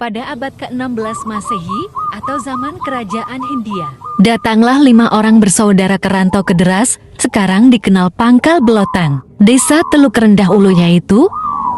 Pada abad ke-16 Masehi atau zaman Kerajaan Hindia, datanglah 5 orang bersaudara kerantau ke Deras, sekarang dikenal Pangkal Belotan. Desa Teluk Rendah Ulu yaitu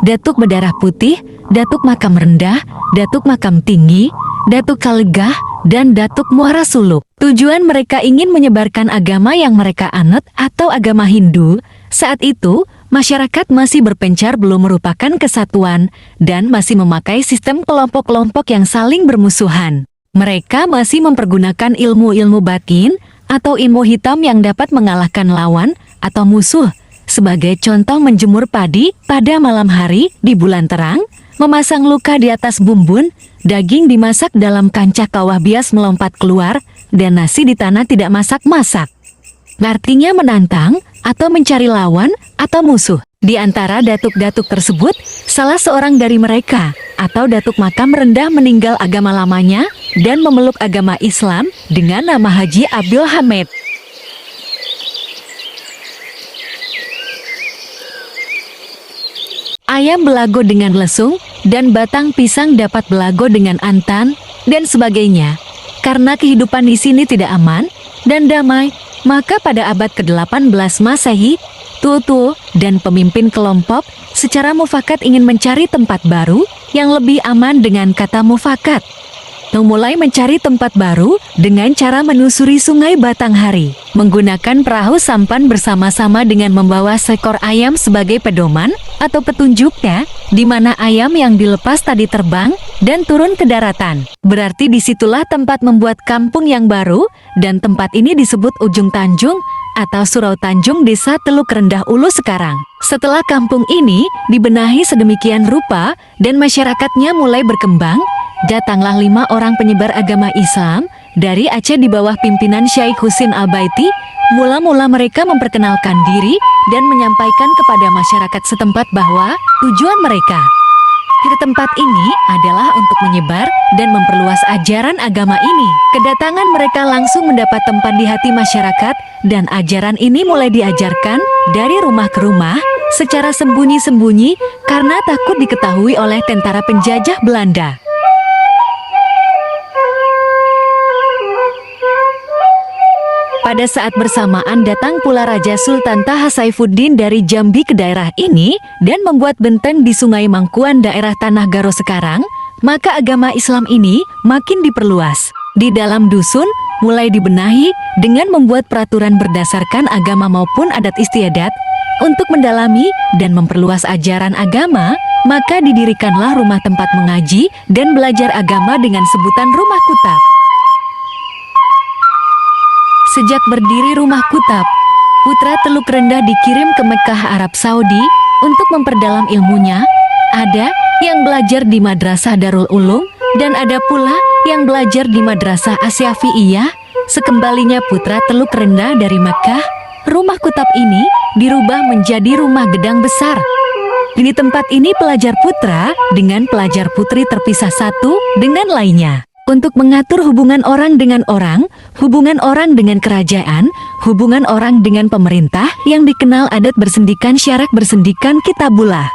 Datuk Berdarah Putih, Datuk Makam Rendah, Datuk Makam Tinggi, Datuk Kalegah, dan Datuk Muara Suluk. Tujuan mereka ingin menyebarkan agama yang mereka anut atau agama Hindu. Saat itu, masyarakat masih berpencar belum merupakan kesatuan dan masih memakai sistem kelompok-kelompok yang saling bermusuhan. Mereka masih mempergunakan ilmu-ilmu batin atau ilmu hitam yang dapat mengalahkan lawan atau musuh. Sebagai contoh menjemur padi pada malam hari di bulan terang, memasang luka di atas bumbun, daging dimasak dalam kancah kawah bias melompat keluar, dan nasi di tanah tidak masak-masak. Artinya menantang atau mencari lawan atau musuh. Di antara datuk-datuk tersebut, salah seorang dari mereka atau Datuk Makam Rendah meninggal agama lamanya dan memeluk agama Islam dengan nama Haji Abdul Hamid. Ayam belago dengan lesung dan batang pisang dapat belago dengan antan dan sebagainya. Karena kehidupan di sini tidak aman dan damai, maka pada abad ke-18 Masehi, Tutu dan pemimpin kelompok secara mufakat ingin mencari tempat baru yang lebih aman dengan kata mufakat. Memulai mencari tempat baru dengan cara menyusuri sungai Batanghari, menggunakan perahu sampan bersama-sama dengan membawa seekor ayam sebagai pedoman atau petunjuknya, di mana ayam yang dilepas tadi terbang dan turun ke daratan. Berarti disitulah tempat membuat kampung yang baru, dan tempat ini disebut Ujung Tanjung atau Surau Tanjung Desa Teluk Rendah Ulu sekarang. Setelah kampung ini dibenahi sedemikian rupa dan masyarakatnya mulai berkembang, datanglah 5 orang penyebar agama Islam dari Aceh di bawah pimpinan Syekh Husin Al-Baiti. Mula-mula mereka memperkenalkan diri dan menyampaikan kepada masyarakat setempat bahwa tujuan mereka ke tempat ini adalah untuk menyebar dan memperluas ajaran agama ini. Kedatangan mereka langsung mendapat tempat di hati masyarakat dan ajaran ini mulai diajarkan dari rumah ke rumah secara sembunyi-sembunyi karena takut diketahui oleh tentara penjajah Belanda. Pada saat bersamaan datang pula Raja Sultan Taha Saifuddin dari Jambi ke daerah ini dan membuat benteng di Sungai Mangkuan daerah Tanah Garo sekarang, maka agama Islam ini makin diperluas. Di dalam dusun mulai dibenahi dengan membuat peraturan berdasarkan agama maupun adat istiadat. Untuk mendalami dan memperluas ajaran agama, maka didirikanlah rumah tempat mengaji dan belajar agama dengan sebutan Rumah Kutab. Sejak berdiri Rumah Kutab, putra Teluk Rendah dikirim ke Mekah, Arab Saudi untuk memperdalam ilmunya. Ada yang belajar di Madrasah Darul Ulum dan ada pula yang belajar di Madrasah Asyafi'iyah. Sekembalinya putra Teluk Rendah dari Mekah, Rumah Kutab ini dirubah menjadi rumah gedang besar. Di tempat ini pelajar putra dengan pelajar putri terpisah satu dengan lainnya. Untuk mengatur hubungan orang dengan orang, hubungan orang dengan kerajaan, hubungan orang dengan pemerintah yang dikenal adat bersendikan syarak bersendikan kitabullah.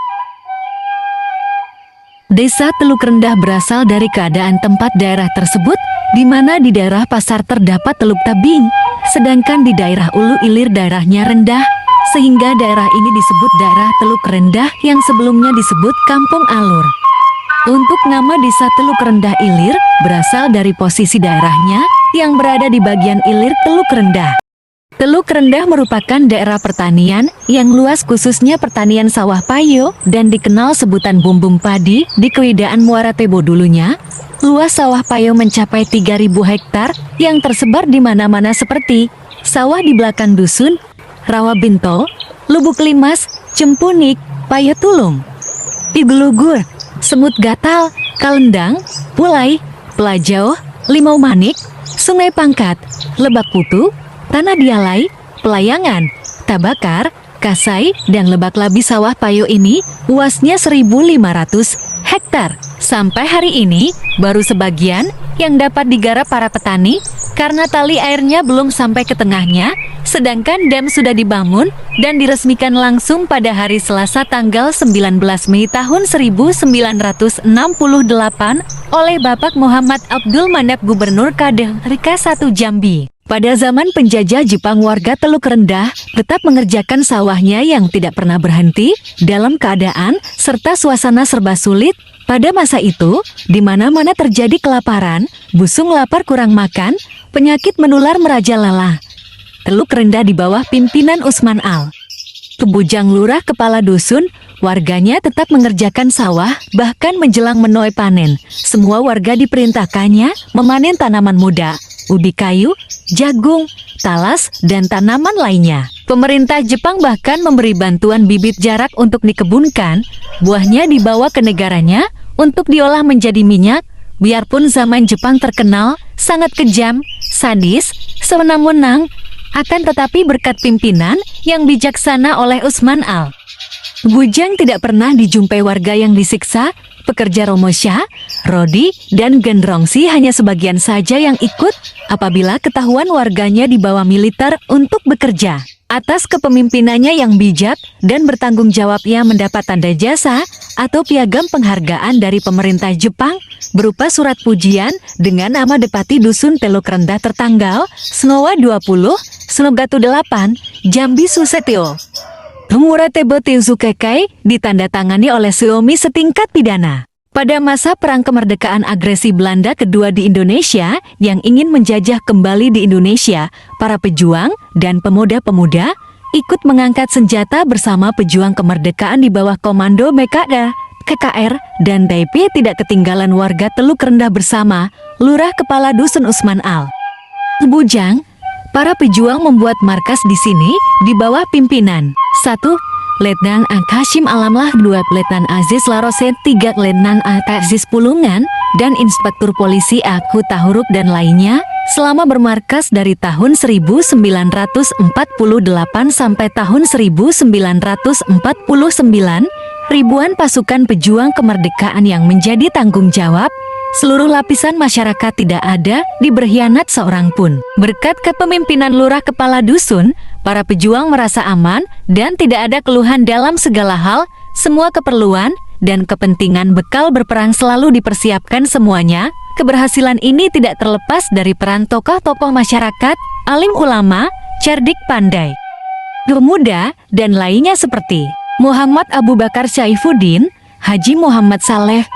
Desa Teluk Rendah berasal dari keadaan tempat daerah tersebut, di mana di daerah pasar terdapat Teluk Tabing, sedangkan di daerah Ulu Ilir daerahnya rendah, sehingga daerah ini disebut daerah Teluk Rendah yang sebelumnya disebut Kampung Alur. Untuk nama Desa Teluk Rendah Ilir berasal dari posisi daerahnya yang berada di bagian ilir Teluk Rendah. Teluk Rendah merupakan daerah pertanian yang luas khususnya pertanian sawah payo dan dikenal sebutan bumbung padi di Kewidaan Muara Tebo dulunya. Luas sawah payo mencapai 3.000 hektar yang tersebar di mana-mana seperti sawah di belakang dusun, Rawabinto, Lubuk Limas, Cempunik, Payo Tulung, Igelugur, Semut Gatal, Kalendang, Pulai, Pelajau, Limau Manik, Sungai Pangkat, Lebak Putu, Tanah Dialai, Pelayangan, Tabakar, Kasai, dan Lebak Labi. Sawah payo ini luasnya 1.500 hektar. Sampai hari ini, baru sebagian yang dapat digarap para petani karena tali airnya belum sampai ke tengahnya, sedangkan dam sudah dibangun dan diresmikan langsung pada hari Selasa tanggal 19 Mei tahun 1968 oleh Bapak Muhammad Abdul Manap Gubernur KDRI 1 Jambi. Pada zaman penjajah Jepang, warga Teluk Rendah tetap mengerjakan sawahnya yang tidak pernah berhenti dalam keadaan serta suasana serba sulit. Pada masa itu, di mana-mana terjadi kelaparan, busung lapar kurang makan, penyakit menular merajalela. Teluk Rendah di bawah pimpinan Usman Al Bujang Lurah Kepala Dusun, warganya tetap mengerjakan sawah, bahkan menjelang menuai panen. Semua warga diperintahkannya memanen tanaman muda, ubi kayu, jagung, talas, dan tanaman lainnya. Pemerintah Jepang bahkan memberi bantuan bibit jarak untuk dikebunkan, buahnya dibawa ke negaranya untuk diolah menjadi minyak. Biarpun zaman Jepang terkenal sangat kejam, sadis, sewenang-wenang, akan tetapi berkat pimpinan yang bijaksana oleh Usman Al Bujang tidak pernah dijumpai warga yang disiksa. Pekerja Romosha, Rodi, dan Gendrongsi hanya sebagian saja yang ikut apabila ketahuan warganya dibawa militer untuk bekerja. Atas kepemimpinannya yang bijak dan bertanggung jawab, ia mendapat tanda jasa atau piagam penghargaan dari pemerintah Jepang berupa surat pujian dengan nama Depati Dusun Teluk Rendah tertanggal Snowa 20, Snogatu 8, Jambi Susetio. Muratebo Teuzukekai ditandatangani oleh Suomi setingkat pidana. Pada masa Perang Kemerdekaan agresi Belanda kedua di Indonesia yang ingin menjajah kembali di Indonesia, para pejuang dan pemuda-pemuda ikut mengangkat senjata bersama pejuang kemerdekaan di bawah komando BKD, KKR, dan TP. Tidak ketinggalan warga Teluk Rendah bersama Lurah Kepala Dusun Usman Al Bujang. Para pejuang membuat markas di sini di bawah pimpinan 1. Letnan Akasim Alamlah, 2. Letnan Aziz Larose, 3. Letnan Aziz Pulungan, dan Inspektur Polisi Aku Tahuruk dan lainnya. Selama bermarkas dari tahun 1948 sampai tahun 1949, ribuan pasukan pejuang kemerdekaan yang menjadi tanggung jawab seluruh lapisan masyarakat tidak ada diberkhianat seorang pun. Berkat kepemimpinan Lurah Kepala Dusun, para pejuang merasa aman dan tidak ada keluhan dalam segala hal. Semua keperluan dan kepentingan bekal berperang selalu dipersiapkan semuanya. Keberhasilan ini tidak terlepas dari peran tokoh-tokoh masyarakat, alim ulama, cerdik pandai, pemuda, dan lainnya seperti Muhammad Abu Bakar Saifuddin, Haji Muhammad Saleh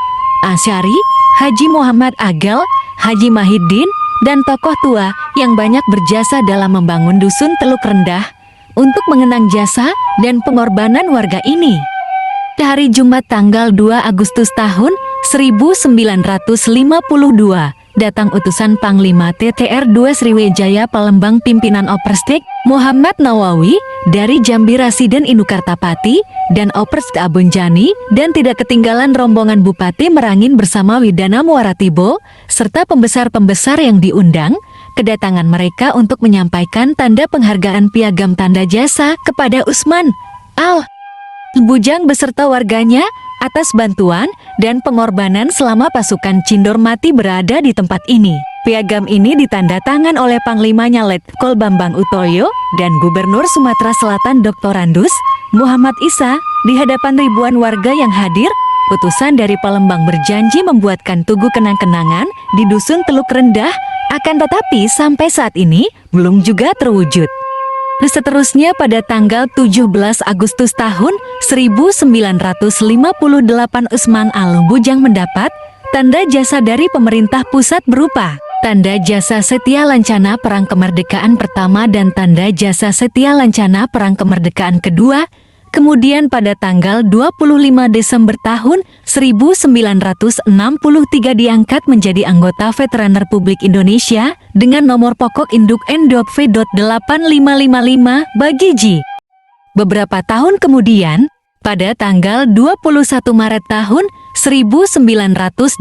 Asyari, Haji Muhammad Agel, Haji Mahiddin, dan tokoh tua yang banyak berjasa dalam membangun Dusun Teluk Rendah. Untuk mengenang jasa dan pengorbanan warga ini, hari Jumat tanggal 2 Agustus tahun 1952, datang utusan Panglima TTR-2 Sriwijaya Palembang pimpinan Operstek Muhammad Nawawi dari Jambi Rasiden Inukartapati dan Operstek Abunjani, dan tidak ketinggalan rombongan Bupati Merangin bersama Widana Muaratibo serta pembesar-pembesar yang diundang. Kedatangan mereka untuk menyampaikan tanda penghargaan piagam tanda jasa kepada Usman Al Bujang beserta warganya atas bantuan dan pengorbanan selama pasukan Cindor mati berada di tempat ini. Piagam ini ditandatangan oleh Panglimanya Letkol Bambang Utoyo dan Gubernur Sumatera Selatan Dr. Randus Muhammad Isa di hadapan ribuan warga yang hadir. Utusan dari Palembang berjanji membuatkan tugu kenang-kenangan di Dusun Teluk Rendah, akan tetapi sampai saat ini belum juga terwujud. Seterusnya pada tanggal 17 Agustus tahun 1958, Usman Al Bujang mendapat tanda jasa dari pemerintah pusat berupa tanda jasa setia lancana Perang Kemerdekaan pertama dan tanda jasa setia lancana Perang Kemerdekaan kedua. Kemudian pada tanggal 25 Desember tahun 1963 diangkat menjadi anggota Veteran Republik Indonesia dengan nomor pokok induk Ndok V.8555 bagi J. Beberapa tahun kemudian, pada tanggal 21 Maret tahun 1982,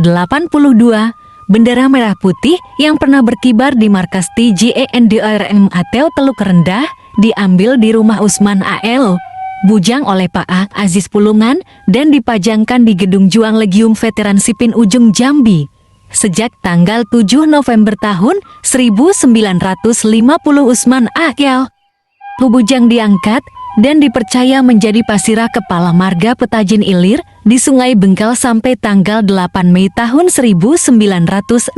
bendera merah putih yang pernah berkibar di markas TJENDRM Ateo Teluk Rendah diambil di rumah Usman Al bujang oleh Pak A. Aziz Pulungan dan dipajangkan di Gedung Juang Legium Veteran Sipin Ujung Jambi. Sejak tanggal 7 November tahun 1950 Usman Akyal, bujang diangkat dan dipercaya menjadi pasirah kepala marga Petajin Ilir di Sungai Bengkal sampai tanggal 8 Mei tahun 1968.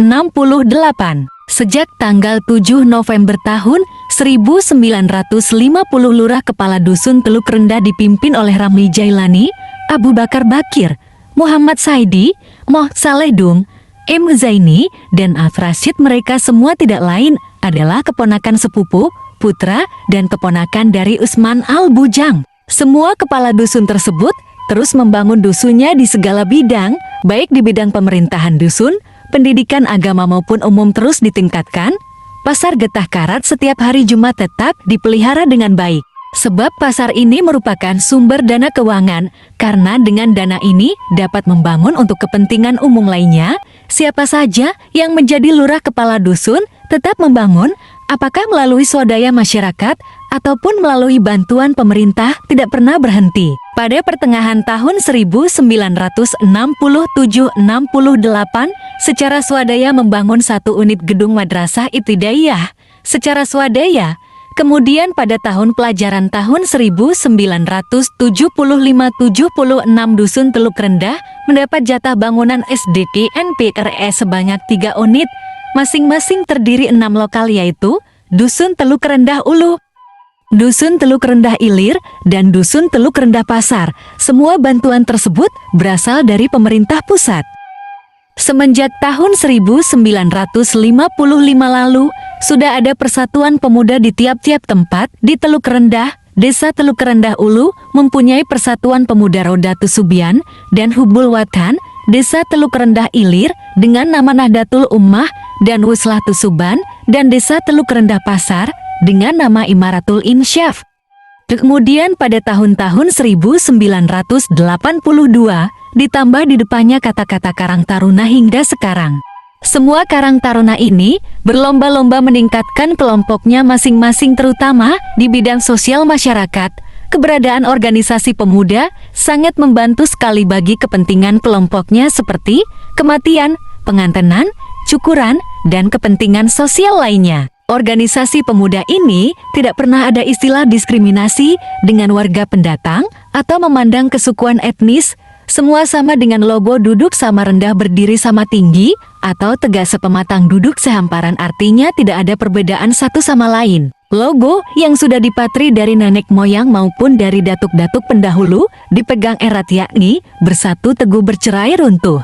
Sejak tanggal 7 November tahun 1950 Lurah Kepala Dusun Teluk Rendah dipimpin oleh Ramli Jailani, Abu Bakar Bakir, Muhammad Saidi, Moh Saledung, M. Zaini, dan Rashid. Mereka semua tidak lain adalah keponakan sepupu, putra, dan keponakan dari Usman Al-Bujang. Semua kepala dusun tersebut terus membangun dusunnya di segala bidang, baik di bidang pemerintahan dusun, pendidikan agama maupun umum terus ditingkatkan. Pasar Getah Karat setiap hari Jumat tetap dipelihara dengan baik. Sebab pasar ini merupakan sumber dana keuangan, karena dengan dana ini dapat membangun untuk kepentingan umum lainnya. Siapa saja yang menjadi lurah kepala dusun tetap membangun, apakah melalui swadaya masyarakat ataupun melalui bantuan pemerintah, tidak pernah berhenti. Pada pertengahan tahun 1967-68, secara swadaya membangun 1 unit gedung madrasah ibtidaiyah secara swadaya. Kemudian pada tahun pelajaran tahun 1975-76 Dusun Teluk Rendah mendapat jatah bangunan SDK NPRE sebanyak 3 unit, masing-masing terdiri 6 lokal, yaitu Dusun Teluk Rendah Ulu, Dusun Teluk Rendah Ilir, dan Dusun Teluk Rendah Pasar. Semua bantuan tersebut berasal dari pemerintah pusat. Semenjak tahun 1955 lalu, sudah ada persatuan pemuda di tiap-tiap tempat. Di Teluk Rendah, Desa Teluk Rendah Ulu mempunyai persatuan pemuda Rodatu Subian, dan Hubul Watan, Desa Teluk Rendah Ilir dengan nama Nahdlatul Ummah dan Wuslatu Suban, dan Desa Teluk Rendah Pasar dengan nama Imaratul Insyaf. Kemudian pada tahun-tahun 1982, ditambah di depannya kata-kata Karang Taruna hingga sekarang. Semua Karang Taruna ini berlomba-lomba meningkatkan kelompoknya masing-masing, terutama di bidang sosial masyarakat. Keberadaan organisasi pemuda sangat membantu sekali bagi kepentingan kelompoknya seperti kematian, pengantenan, cukuran, dan kepentingan sosial lainnya. Organisasi pemuda ini tidak pernah ada istilah diskriminasi dengan warga pendatang atau memandang kesukuan etnis. Semua sama dengan logo duduk sama rendah berdiri sama tinggi, atau tegak sepematang duduk sehamparan, artinya tidak ada perbedaan satu sama lain. Logo yang sudah dipatri dari nenek moyang maupun dari datuk-datuk pendahulu dipegang erat, yakni bersatu teguh bercerai runtuh.